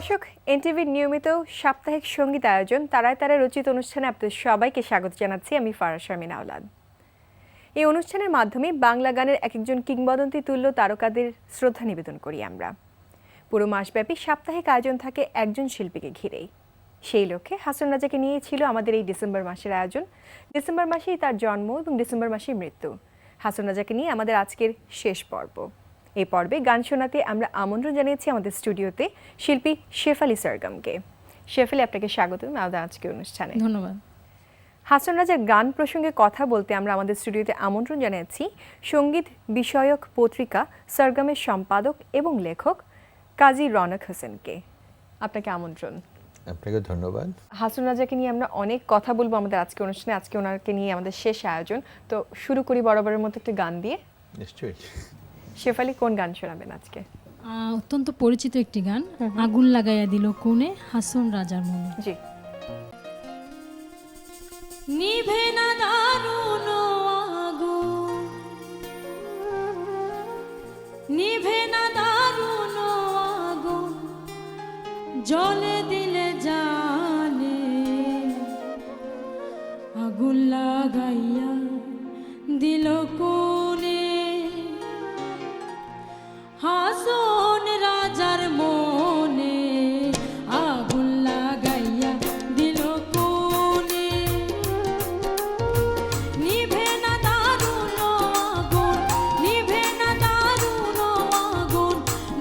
দর্শক, এনটিভির নিয়মিত সাপ্তাহিক সঙ্গীত আয়োজন তারায় তারায় রচিত অনুষ্ঠানে আপনাদের সবাইকে স্বাগত জানাচ্ছি। আমি ফারাহ শারমিন আওলাদ। এই অনুষ্ঠানের মাধ্যমে বাংলা গানের এক একজন কিংবদন্তি তুল্য তারকাদের শ্রদ্ধা নিবেদন করি আমরা। পুরো মাসব্যাপী সাপ্তাহিক আয়োজন থাকে একজন শিল্পীকে ঘিরেই। সেই লক্ষ্যে হাসান রাজাকে নিয়েই ছিল আমাদের এই ডিসেম্বর মাসের আয়োজন। ডিসেম্বর মাসেই তার জন্ম এবং ডিসেম্বর মাসেই মৃত্যু। হাসান রাজাকে নিয়ে আমাদের আজকের শেষ পর্ব। এই পর্বে গান শোনাতে আমরা আমন্ত্রণ জানিয়েছি আমাদের স্টুডিওতে শিল্পী শেফালি সরগমকে। শেফালি, আপনাকে স্বাগত আমাদের আজকের অনুষ্ঠানে। ধন্যবাদ। হাসান রাজার গান প্রসঙ্গে কথা বলতে আমরা আমাদের স্টুডিওতে আমন্ত্রণ জানিয়েছি সঙ্গীত বিষয়ক পত্রিকা সরগমের সম্পাদক এবং লেখক কাজী রনক হোসেনকে। আপনাকে আমন্ত্রণ। আপনাকে ধন্যবাদ। হাসান রাজাকে নিয়ে আমরা অনেক কথা বলবো আমাদের আজকে অনুষ্ঠানে। আজকে ওনাকে নিয়ে আমাদের শেষ আয়োজন, তো শুরু করি বরাবরের মতো একটি গান দিয়ে। নিশ্চয়ই। শেফালি, কোন গান শোনাবেন আজকে? অত্যন্ত পরিচিত একটি গান, আগুন লাগাইয়া দিল কোণে, হাসন রাজার মনে। জি। নিভে না দারুণ আগুন, নিভে না দারুণ আগুন, জলে দিলে জানে, আগুন লাগাইয়া দিল কোণে, হাসন রাজার মনে, আগুন লাগাইয়া দিল কোণে, নিভে না দারুণ আগুন, নিভে না দারুণ আগুন,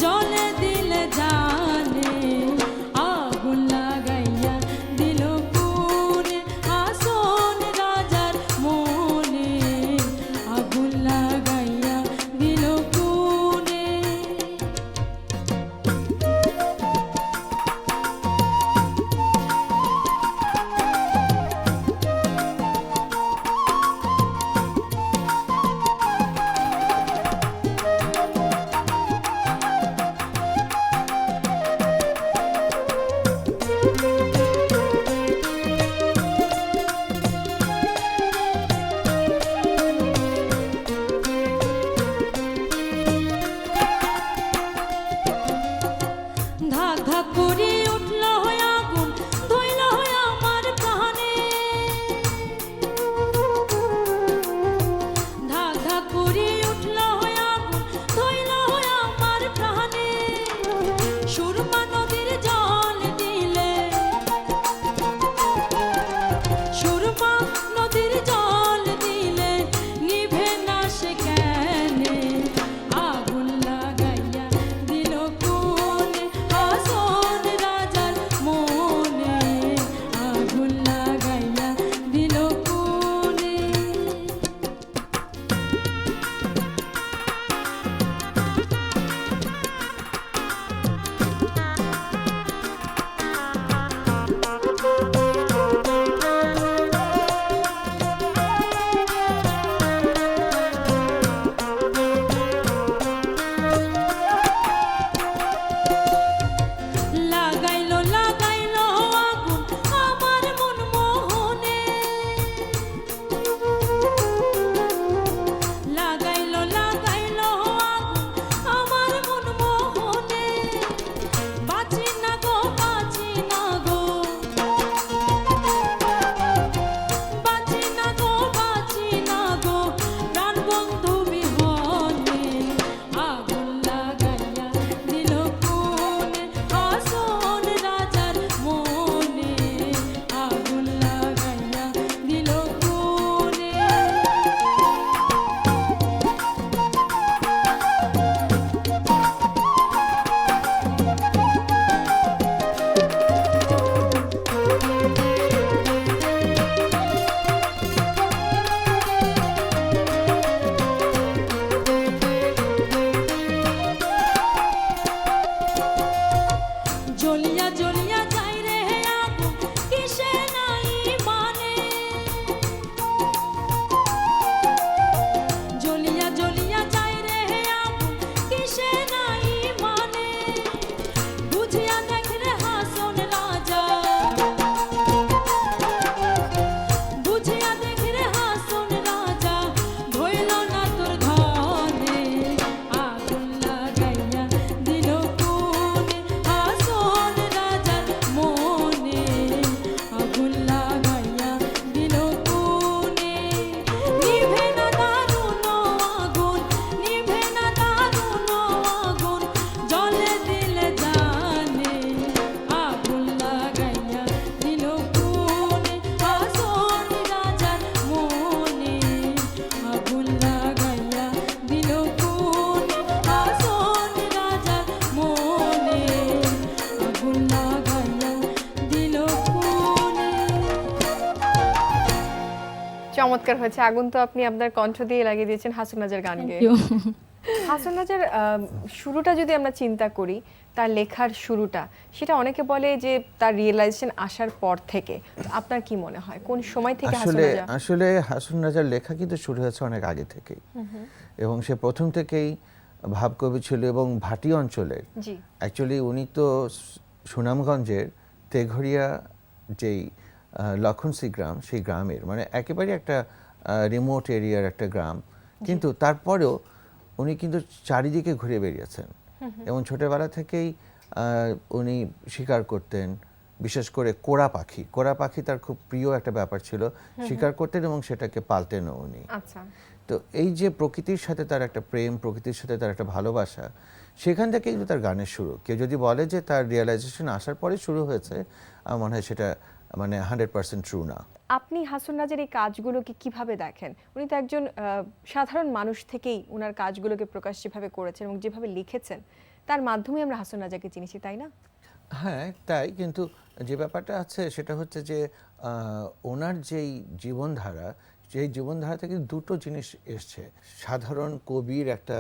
জলে দিলে জানে, আগুন লাগাইয়া দিল কোণে, হাসন রাজার মনে। চমৎকার হয়েছে। আগুন তো আপনি আপনার কণ্ঠ দিয়ে লাগিয়ে দিয়েছেন হাসন রাজার গান গেয়ে। হাসন রাজার শুরুটা যদি আমরা চিন্তা করি, তার লেখার শুরুটা, সেটা অনেকে বলে যে তার রিয়েলাইজেশন আসার পর থেকে। তো আপনার কি মনে হয় কোন সময় থেকে হাসন রাজা? আসলে হাসন রাজার লেখা কিন্তু শুরু হয়েছে অনেক আগে থেকেই, এবং সে প্রথম থেকেই ভাবকবি ছিল এবং ভাটি অঞ্চলের। জি, অ্যাকচুয়ালি উনি তো সুনামগঞ্জের তেঘরিয়া যেই লক্ষণসি গ্রাম, সেই গ্রামের মানে একেবারে একটা রিমোট এরিয়ার একটা গ্রাম, কিন্তু তারপরেও উনি কিন্তু চারিদিকে ঘুরে বেরিয়েছেন এবং ছোটবেলা থেকেই উনি শিকার করতেন, বিশেষ করে কোড়া পাখি তার খুব প্রিয় একটা ব্যাপার ছিল, শিকার করতেন এবং সেটাকে পালতেনও উনি। আচ্ছা। তো এই যে প্রকৃতির সাথে তার একটা প্রেম, প্রকৃতির সাথে তার একটা ভালোবাসা, সেখান থেকে কিন্তু তার গানের শুরু। কেউ যদি বলে যে তার রিয়েলাইজেশন আসার পরে শুরু হয়েছে, আমার মনে হয় সেটা মানে 100% ট্রু না। আপনি হাসন রাজের এই কাজগুলোকে কিভাবে দেখেন? উনি তো একজন সাধারণ মানুষ থেকেই ওনার কাজগুলোকে প্রকাশ যেভাবে করেছেন এবং যেভাবে লিখেছেন, তার মাধ্যমে আমরা হাসন রাজাকে চিনেছি, তাই না? হ্যাঁ তাই, কিন্তু যে ব্যাপারটা আছে সেটা হচ্ছে যে ওনার যেই জীবনধারা, সেই জীবনধারা থেকে দুটো জিনিস এসছে। সাধারণ কবির একটা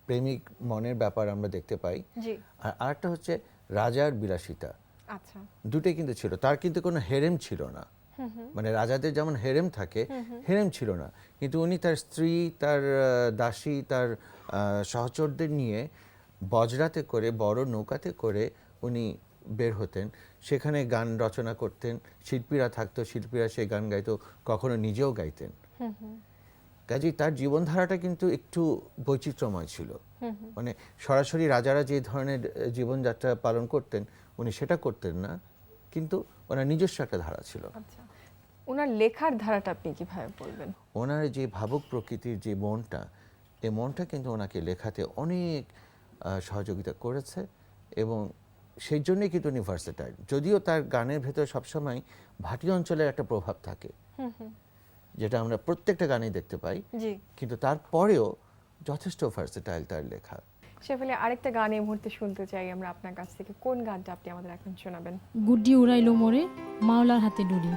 প্রেমিক মনের ব্যাপার আমরা দেখতে পাই, জি। আর আরেকটা হচ্ছে রাজার বিলাসিতা। আচ্ছা। দুটোই কিন্তু ছিল। তার কিন্তু কোনো হেরেম ছিল না, মানে রাজাদের যেমন হেরেম থাকে, হেরেম ছিল না, কিন্তু উনি তার স্ত্রী, তার দাসী, তার সহচরদের নিয়ে বজরাতে করে, বড় নৌকাতে করে উনি বের হতেন, সেখানে গান রচনা করতেন, শিল্পীরা থাকতো, শিল্পীরা সেই গান গাইতো, কখনো নিজেও গাইতেন। কাজেই তার জীবনধারাটা কিন্তু একটু বৈচিত্র্যময় ছিল, মানে সরাসরি রাজারা যে ধরনের জীবনযাত্রা পালন করতেন উনি সেটা করতেন না, কিন্তু ওনার নিজস্ব একটা ধারা ছিল। আচ্ছা, ওনার লেখার ধারাটা আপনি কিভাবে বলবেন? ওনার যে ভাবুক প্রকৃতির যে মনটা, এই মনটা কিন্তু ওনাকে লেখাতে অনেক সহযোগিতা করেছে, এবং সেই জন্যই কিন্তু উনি ভার্সেটাইল। যদিও তার গানের ভেতরে সবসময় ভাটি অঞ্চলের একটা প্রভাব থাকে, যেটা আমরা প্রত্যেকটা গানেই দেখতে পাই, জি। কিন্তু তারপরেও যথেষ্ট ভার্সেটাইল তার লেখা। সেফলে আরেকটা গান এই মুহূর্তে শুনতে চাই আমরা আপনার কাছ থেকে। কোন গানটা আপনি আমাদের এখন শোনাবেন? গুড্ডি উড়াইলো মোরে, মাওলার হাতে ডুরি।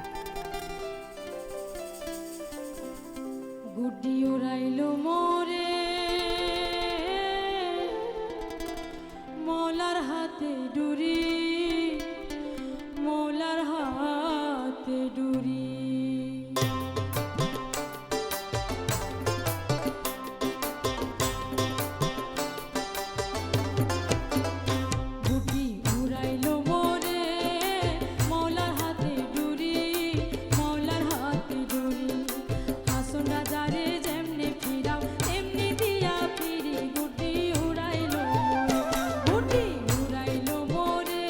গুড্ডি উড়াইলো মোরে, মাওলার হাতে ডুরি, মাওলার হাতে ডুরি। মোরে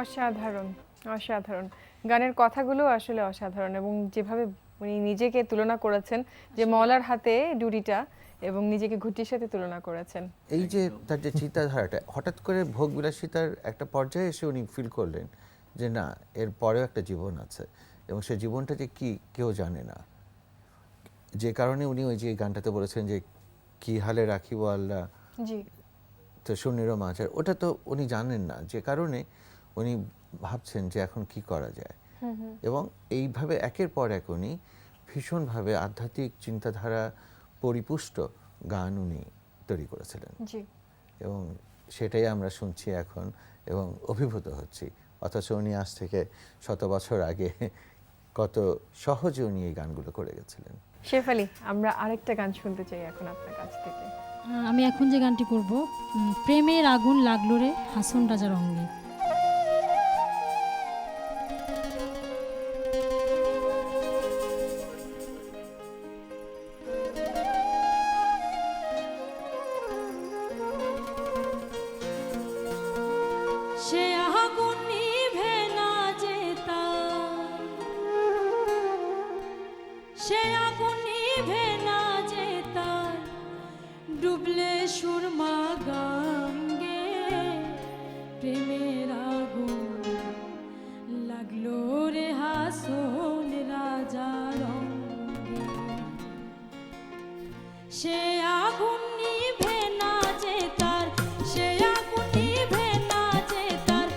অসাধারণ, অসাধারণ। গানের কথাগুলো আসলে অসাধারণ এবং যেভাবে উনি নিজেকে তুলনা করেছেন যে মলার হাতে ডুরিটা এবং নিজেকে ঘুঁটির সাথে তুলনা করেছেন। এই যে তার যে চিন্তাধারাটা হঠাৎ করে ভোগ বিলাসিতার একটা পর্যায়ে এসে উনি ফিল করলেন যে না, এর পরেও একটা জীবন আছে এবং সে জীবনটা যে কি কেউ জানে না, যে কারণে উনি ওই যে গানটাতে বলেছেন যে কি হালে রাখিব আল্লাহ জি, তো শূন্যেরও মাঝার, ওটা তো উনি জানেন না, যে কারণে উনি ভাবছেন যে এখন কি করা যায়। এবং এইভাবে একের পর এক উনি ভীষণভাবে আধ্যাত্মিক চিন্তাধারা পরিপুষ্ট গান উনি তৈরি করেছিলেন জি। এবং সেটাই আমরা শুনছি এখন এবং অভিভূত হচ্ছি। অথচ উনি আজ থেকে 100 বছর আগে কত সহজে উনি এই গানগুলো করে গেছিলেন। শেফালি, আমরা আরেকটা গান শুনতে চাই এখন আপনার কাছ থেকে। আমি এখন যে গানটি করব, প্রেমের আগুন লাগলো রে হাসন রাজার অঙ্গে। সে আগুন নিভে না যেতার, সে আগুন নিভে না যেতার, ডুবলে সুরমা গঙ্গে। প্রেমের আগুন লাগলো রে হাসন রাজার অঙ্গে। সে আগুন নিভে না যেতার, সে আগুন নিভে না যেতার,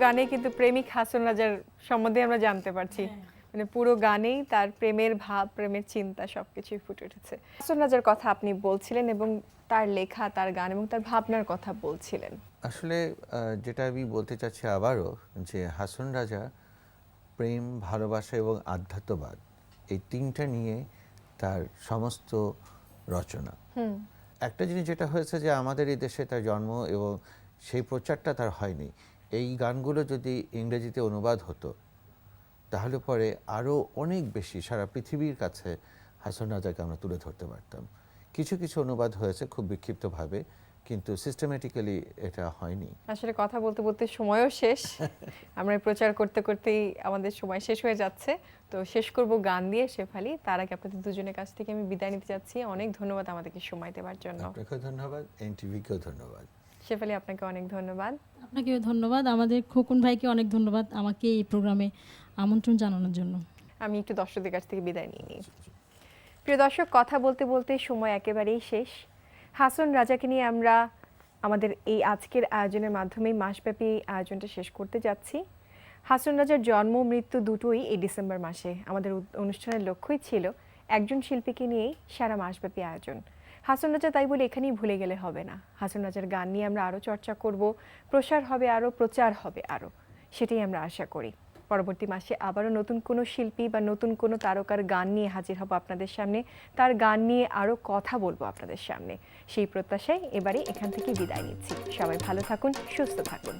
গানে কিন্তু প্রেমিক হাসন রাজার সম্বন্ধে আমরা জানতে পারছি, মানে পুরো গানেই তার প্রেমের ভাব, প্রেমের চিন্তা সবকিছুই ফুটে উঠেছে। হাসন রাজার কথা আপনি বলছিলেন এবং তার লেখা, তার গান এবং তার ভাবনার কথা বলছিলেন। আসলে যেটা আমি বলতে চাচ্ছি আবারও, যে হাসন রাজা প্রেম, ভালোবাসা এবং আধ্যাত্মবাদ এই তিনটা নিয়ে তার সমস্ত রচনা। একটা জিনিস যেটা হয়েছে যে আমাদের এই দেশে তার জন্ম এবং সেই প্রচারটা তার হয়নি। এই গানগুলো যদি ইংরেজিতে অনুবাদ হতো তাহলে পরে আরও অনেক বেশি সারা পৃথিবীর কাছে হাসন রাজাকে আমরা তুলে ধরতে পারতাম। কিছু কিছু অনুবাদ হয়েছে খুব বিক্ষিপ্তভাবে, কিন্তু সিস্টেমেটিক্যালি এটা হয়নি। আসলে কথা বলতে বলতে সময়ও শেষ, আমরা প্রচার করতে করতেই আমাদের সময় শেষ হয়ে যাচ্ছে। তো শেষ করব গান দিয়ে শেফালি। তার আগে আপনাদের দুজনের কাছ থেকে আমি বিদায় নিতে যাচ্ছি। অনেক ধন্যবাদ আমাদেরকে সময় দেওয়ার জন্য। আপনাকেও ধন্যবাদ, এনটিভিকেও ধন্যবাদ। শেফালি, আপনাকে অনেক ধন্যবাদ। আপনাকেও ধন্যবাদ, আমাদের খোকন ভাইকে অনেক ধন্যবাদ আমাকে এই প্রোগ্রামে আমন্ত্রণ জানানোর জন্য। আমি একটু দর্শকদের কাছ থেকে বিদায় নিয়ে নিই। প্রিয় দর্শক, কথা বলতে বলতে সময় একেবারেই শেষ। হাসন রাজাকে নিয়ে আমরা আমাদের এই আজকের আয়োজনের মাধ্যমে মাসব্যাপী আয়োজনটা শেষ করতে যাচ্ছি। হাসন রাজার জন্ম মৃত্যু দুটোই এই ডিসেম্বর মাসে। আমাদের অনুষ্ঠানের লক্ষ্যই ছিল একজন শিল্পীকে নিয়েই সারা মাসব্যাপী আয়োজন। হাসন রাজা তাই বলে এখানেই ভুলে গেলে হবে না। হাসন রাজার গান নিয়ে আমরা আরও চর্চা করব, প্রসার হবে আরও, প্রচার হবে আরও, সেটাই আমরা আশা করি। পরবর্তী মাসে আবারও নতুন কোনো শিল্পী বা নতুন কোনো তারকার গান নিয়ে হাজির হব আপনাদের সামনে, তার গান নিয়ে আরও কথা বলবো আপনাদের সামনে। সেই প্রত্যাশায় এবারে এখান থেকে বিদায় নিচ্ছি। সবাই ভালো থাকুন, সুস্থ থাকুন।